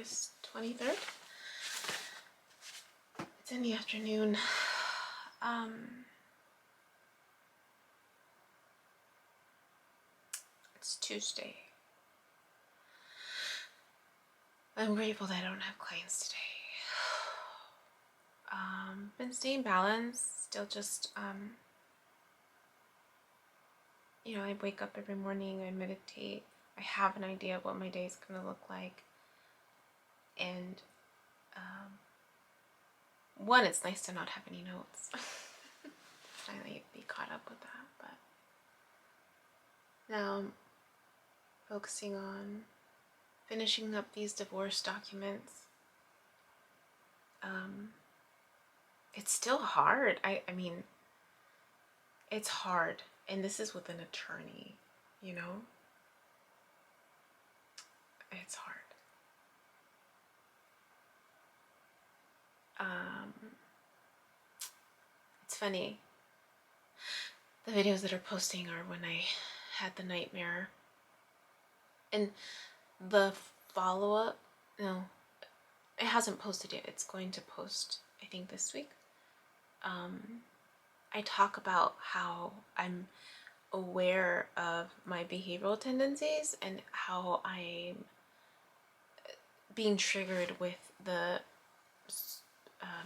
August 23rd. It's in the afternoon. It's Tuesday. I'm grateful that I don't have clients today. Been staying balanced, still just, I wake up every morning, I meditate, I have an idea of what my day is going to look like, and, one, it's nice to not have any notes. Finally be caught up with that, but now I'm focusing on finishing up these divorce documents. It's still hard. I mean, it's hard, and this is with an attorney, It's hard. It's funny. The videos that are posting are when I had the nightmare. And the follow-up, no, it hasn't posted yet. It's going to post, I think, this week. I talk about how I'm aware of my behavioral tendencies and how I'm being triggered with the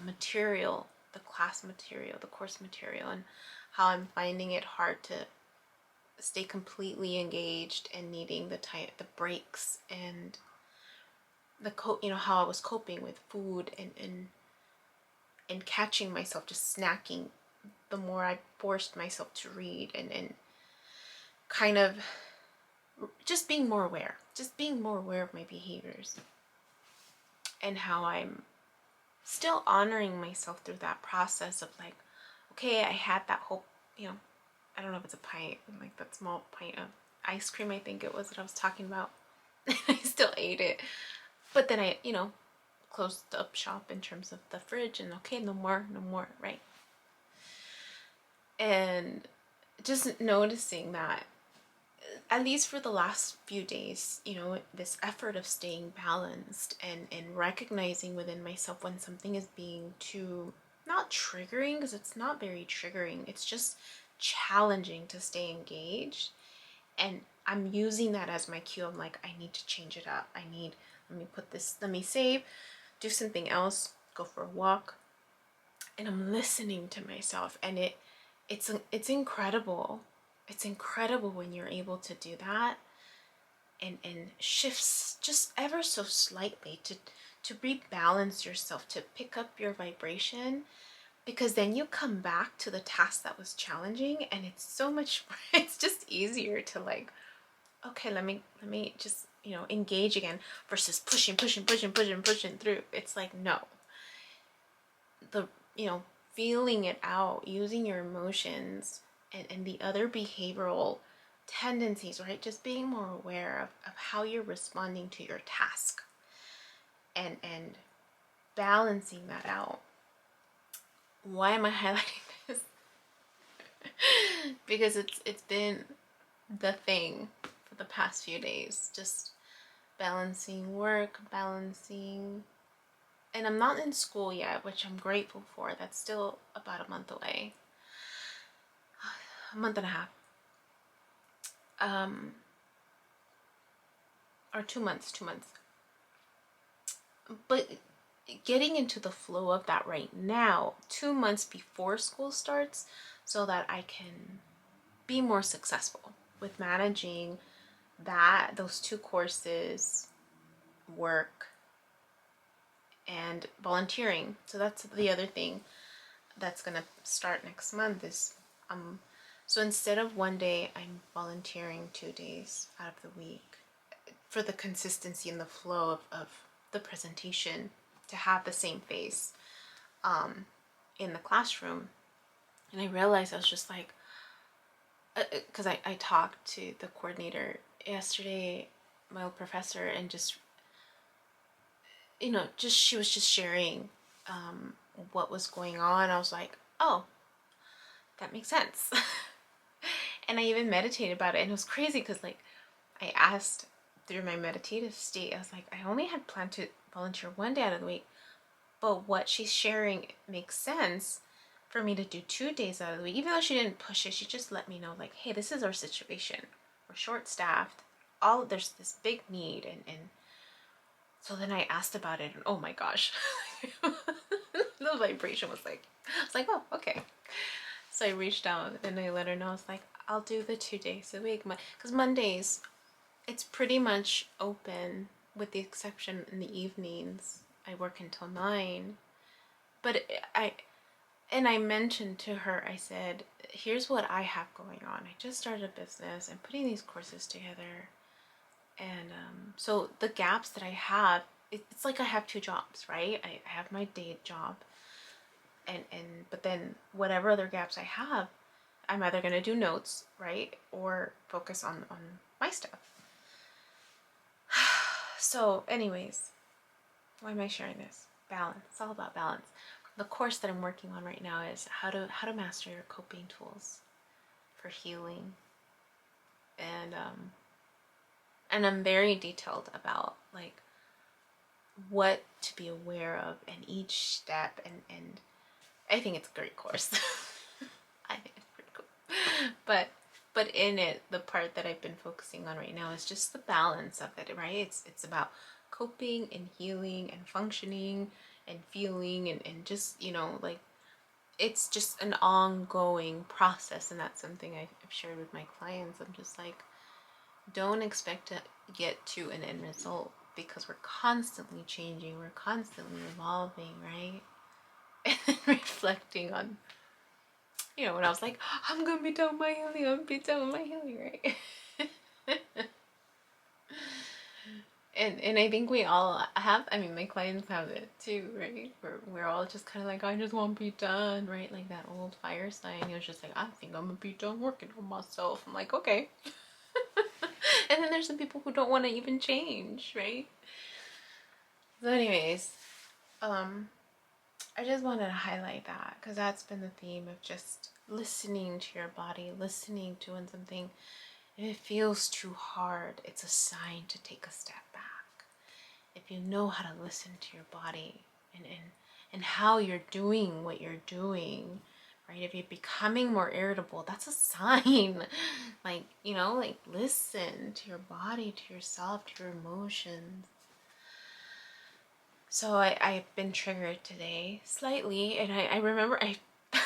material, the class material, the course material, and how I'm finding it hard to stay completely engaged and needing the breaks and how I was coping with food and catching myself just snacking the more I forced myself to read and kind of just being more aware of my behaviors and how I'm still honoring myself through that process of like, okay, I had that whole, I don't know if it's a pint, like that small pint of ice cream, I think it was that I was talking about. I still ate it. But then I, closed up shop in terms of the fridge and okay, no more, right? And just noticing that, at least for the last few days, this effort of staying balanced and recognizing within myself when something is being too, not triggering, because it's not very triggering, it's just challenging to stay engaged. And I'm using that as my cue. I'm like, I need to change it up. Let me save, do something else, go for a walk. And I'm listening to myself, and it's incredible. It's incredible when you're able to do that and shifts just ever so slightly to rebalance yourself, to pick up your vibration, because then you come back to the task that was challenging and it's so much, it's just easier to like, okay, let me just, engage again versus pushing through. It's like, no, feeling it out, using your emotions and the other behavioral tendencies, right? Just being more aware of how you're responding to your task and balancing that out. Why am I highlighting this? Because it's been the thing for the past few days, just balancing work, and I'm not in school yet, which I'm grateful for. That's still about a month away. A month and a half. Or 2 months. But getting into the flow of that right now, 2 months before school starts, so that I can be more successful with managing those 2 courses, work, and volunteering. So that's the other thing that's gonna start next month is so instead of one day, I'm volunteering 2 days out of the week for the consistency and the flow of the presentation, to have the same face in the classroom. And I realized I was just like, because I talked to the coordinator yesterday, my old professor, and just she was just sharing what was going on. I was like, oh, that makes sense. And I even meditated about it, and it was crazy because like I asked through my meditative state, I was like, I only had planned to volunteer 1 day out of the week, but what she's sharing makes sense for me to do 2 days out of the week. Even though she didn't push it, she just let me know, like, hey, this is our situation. We're short-staffed. There's this big need, and so then I asked about it, and oh my gosh, the vibration was like, I was like, oh, okay. So I reached out and I let her know. I was like, I'll do the 2 days a week, because Mondays it's pretty much open, with the exception in the evenings. I work until 9, but I mentioned to her, I said, here's what I have going on. I just started a business. I'm putting these courses together. And so the gaps that I have, it's like I have 2 jobs, right? I have my day job. But then whatever other gaps I have, I'm either going to do notes, right? Or focus on my stuff. So anyways, why am I sharing this? Balance. It's all about balance. The course that I'm working on right now is how to master your coping tools for healing, and I'm very detailed about like what to be aware of in each step, and I think it's a great course. I think it's pretty cool. But in it, the part that I've been focusing on right now is just the balance of it, right? It's about coping and healing and functioning and feeling, and just, like, it's just an ongoing process. And that's something I've shared with my clients. I'm just like, don't expect to get to an end result, because we're constantly changing, we're constantly evolving, right? And then reflecting on, when I was like, I'm gonna be done with my healing, I'm gonna be done with my healing, right? And I think we all have, I mean, my clients have it too, right? We're all just kind of like, I just want to be done, right? Like that old fire sign. He was just like, I think I'm gonna be done working on myself. I'm like, okay. And then there's some people who don't want to even change, right? So anyways, I just wanted to highlight that, because that's been the theme of just listening to your body, listening to when something, if it feels too hard, it's a sign to take a step back. If you know how to listen to your body, and how you're doing what you're doing, right? If you're becoming more irritable, that's a sign. Like, like, listen to your body, to yourself, to your emotions. So I've been triggered today slightly, and I remember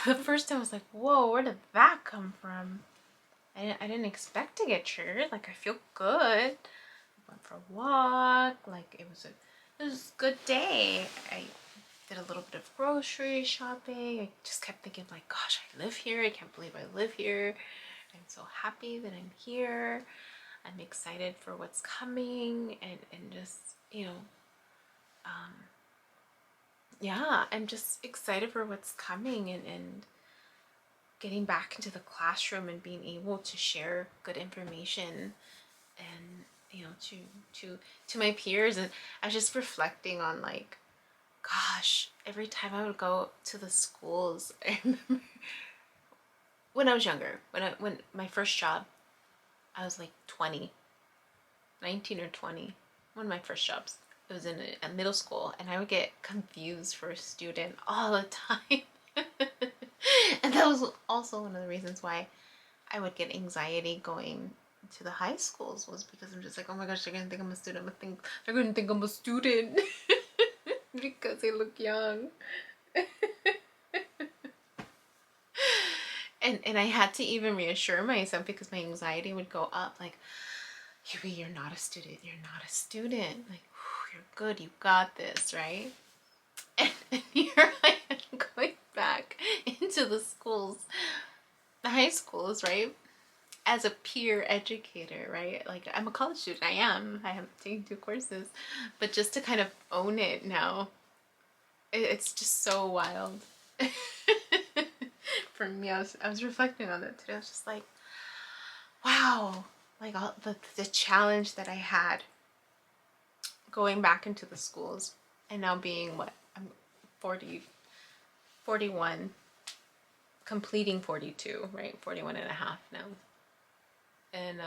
the first time I was like, whoa, where did that come from? I didn't expect to get triggered. Like, I feel good. I went for a walk. Like, it was a good day. I did a little bit of grocery shopping. I just kept thinking, like, gosh, I live here. I can't believe I live here. I'm so happy that I'm here. I'm excited for what's coming, and just, yeah, I'm just excited for what's coming, and getting back into the classroom and being able to share good information, and to my peers. And I was just reflecting on, like, gosh, every time I would go to the schools, I remember when I was younger, when my first job, I was like 19 or 20, one of my first jobs. It was in a middle school, and I would get confused for a student all the time. And that was also one of the reasons why I would get anxiety going to the high schools, was because I'm just like, oh my gosh, they're gonna think I'm a student. They're gonna think I'm a student because they look young. And I had to even reassure myself, because my anxiety would go up, like, Huey, you're not a student. You're not a student. Like, you're good. You got this, right? And here I am going back into the schools, the high schools, right? As a peer educator, right? Like, I'm a college student. I have taken 2 courses, but just to kind of own it now, it's just so wild. For me, I was reflecting on that today. I was just like, wow, like, all the challenge that I had going back into the schools, and now being, what, I'm 41, completing 42, right? 41 and a half now. And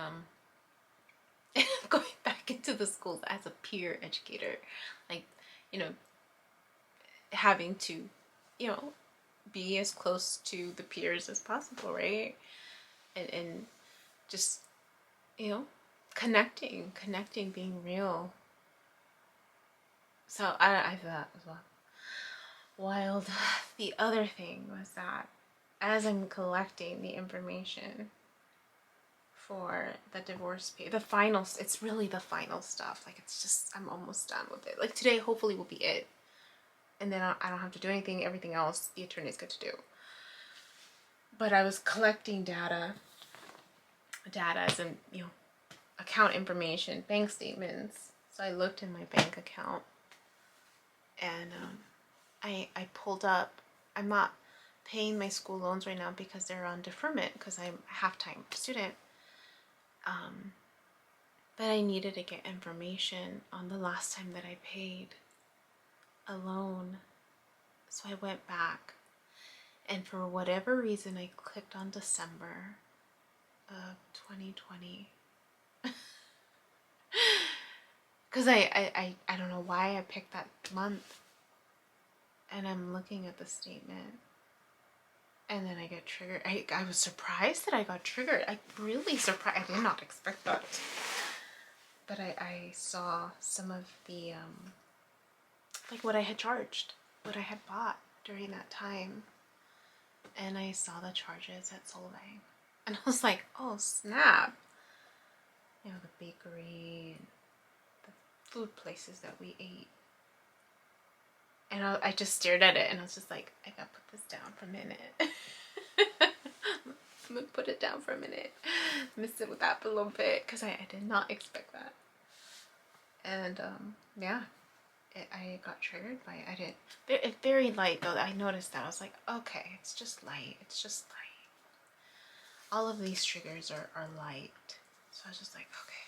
going back into the schools as a peer educator, like, you know, having to, you know, be as close to the peers as possible, right? And just, you know, connecting, being real. So I thought that was wild. The other thing was that as I'm collecting the information for the divorce pay, the final, it's really the final stuff. Like, it's just, I'm almost done with it. Like, today hopefully will be it. And then I don't have to do anything. Everything else the attorneys get to do. But I was collecting data as in, you know, account information, bank statements. So I looked in my bank account, and I pulled up. I'm not paying my school loans right now because they're on deferment because I'm a half-time student. But I needed to get information on the last time that I paid a loan. So I went back, and for whatever reason I clicked on December of 2020. Because I don't know why I picked that month. And I'm looking at the statement, and then I get triggered. I was surprised that I got triggered. I really surprised. I did not expect that. But I saw some of the, like what I had charged, what I had bought during that time. And I saw the charges at Solvang. And I was like, oh snap. You know, the bakery and the food places that we ate. And I just stared at it, and I was just like, I gotta put this down for a minute. I'm gonna put it down for a minute. I'm gonna sit with that for a little bit, because I did not expect that. And yeah, I got triggered by it. I didn't. It's very light though. I noticed that. I was like, okay, it's just light. It's just light. All of these triggers are light. So I was just like, okay,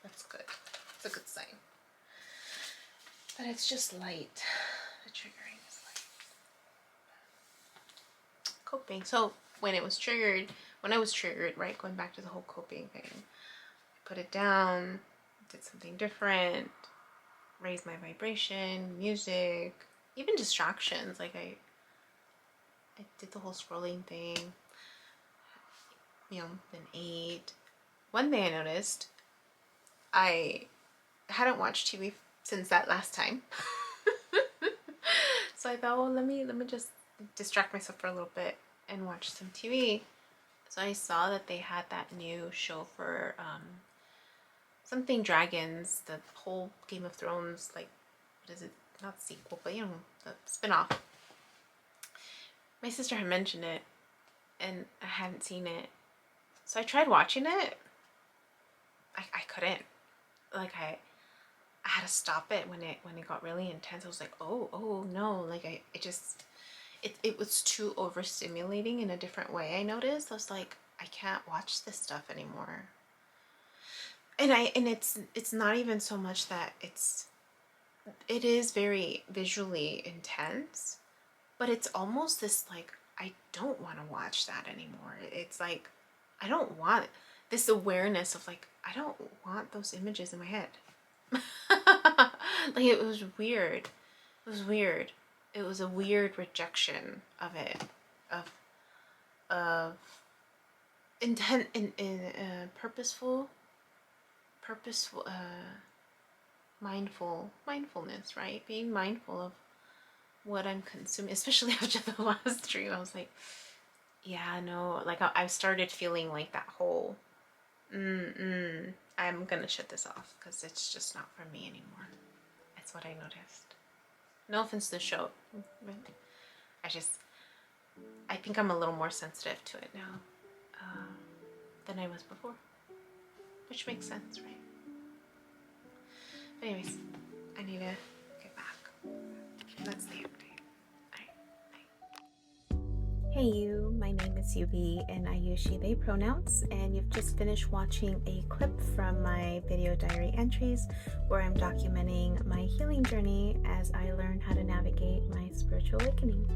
that's good. It's a good sign. But it's just light. The triggering is light. Coping. So when I was triggered, right, going back to the whole coping thing, I put it down, did something different, raised my vibration, music, even distractions. Like I did the whole scrolling thing, you know, then ate. One thing I noticed, I hadn't watched TV since that last time. So I thought, well, let me just distract myself for a little bit and watch some TV. So I saw that they had that new show for something dragons, the whole Game of Thrones, like, what is it? Not sequel, but you know, the spin-off. My sister had mentioned it, and I hadn't seen it. So I tried watching it. I couldn't. Like, I had to stop it when it got really intense. I was like, oh no, like it was too overstimulating in a different way. I noticed. I was like, I can't watch this stuff anymore. And it's not even so much that it is very visually intense, but it's almost this like, I don't want to watch that anymore. It's like, I don't want this awareness of like, I don't want those images in my head. Like, it was weird. It was weird. It was a weird rejection of it, of intent, purposeful, mindfulness, right? Being mindful of what I'm consuming, especially after the last stream. I was like, yeah, no, like I started feeling like that whole, I'm gonna shut this off because it's just not for me anymore. That's what I noticed. No offense to the show. I think I'm a little more sensitive to it now than I was before. Which makes sense, right? But anyways, I need to get back. That's the update. Hey you, my name is Yubi and I use she, they pronouns, and you've just finished watching a clip from my video diary entries where I'm documenting my healing journey as I learn how to navigate my spiritual awakening.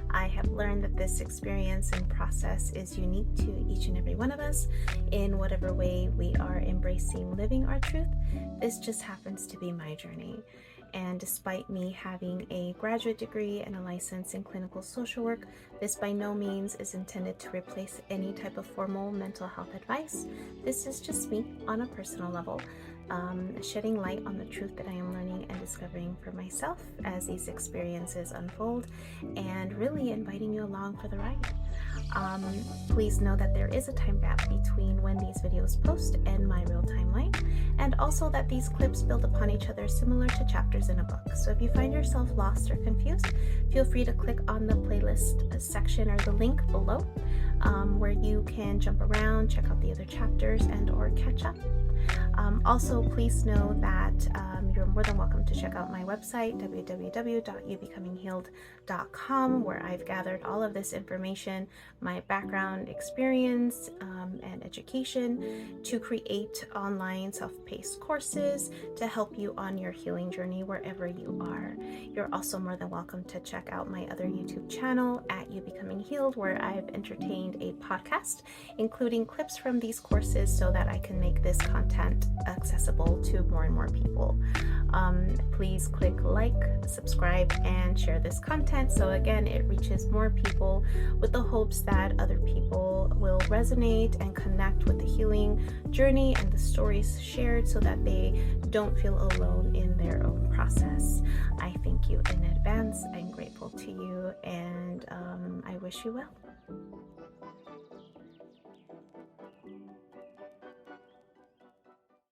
I have learned that this experience and process is unique to each and every one of us in whatever way we are embracing living our truth. This just happens to be my journey. And despite me having a graduate degree and a license in clinical social work, this by no means is intended to replace any type of formal mental health advice. This is just me on a personal level, shedding light on the truth that I am learning and discovering for myself as these experiences unfold, and really inviting you along for the ride. Please know that there is a time gap between when these videos post and my real timeline, and also that these clips build upon each other similar to chapters in a book. So if you find yourself lost or confused, feel free to click on the playlist section or the link below, where you can jump around, check out the other chapters, and or catch up. Also, please know that you're more than welcome to check out my website, www.youbecominghealed.com, where I've gathered all of this information, my background, experience, and education to create online self-paced courses to help you on your healing journey wherever you are. You're also more than welcome to check out my other YouTube channel at You Becoming Healed, where I've entertained a podcast, including clips from these courses so that I can make this content accessible to more and more people. Please click like, subscribe, and share this content so again it reaches more people, with the hopes that other people will resonate and connect with the healing journey and the stories shared so that they don't feel alone in their own process. I thank you in advance. I'm grateful to you, and I wish you well.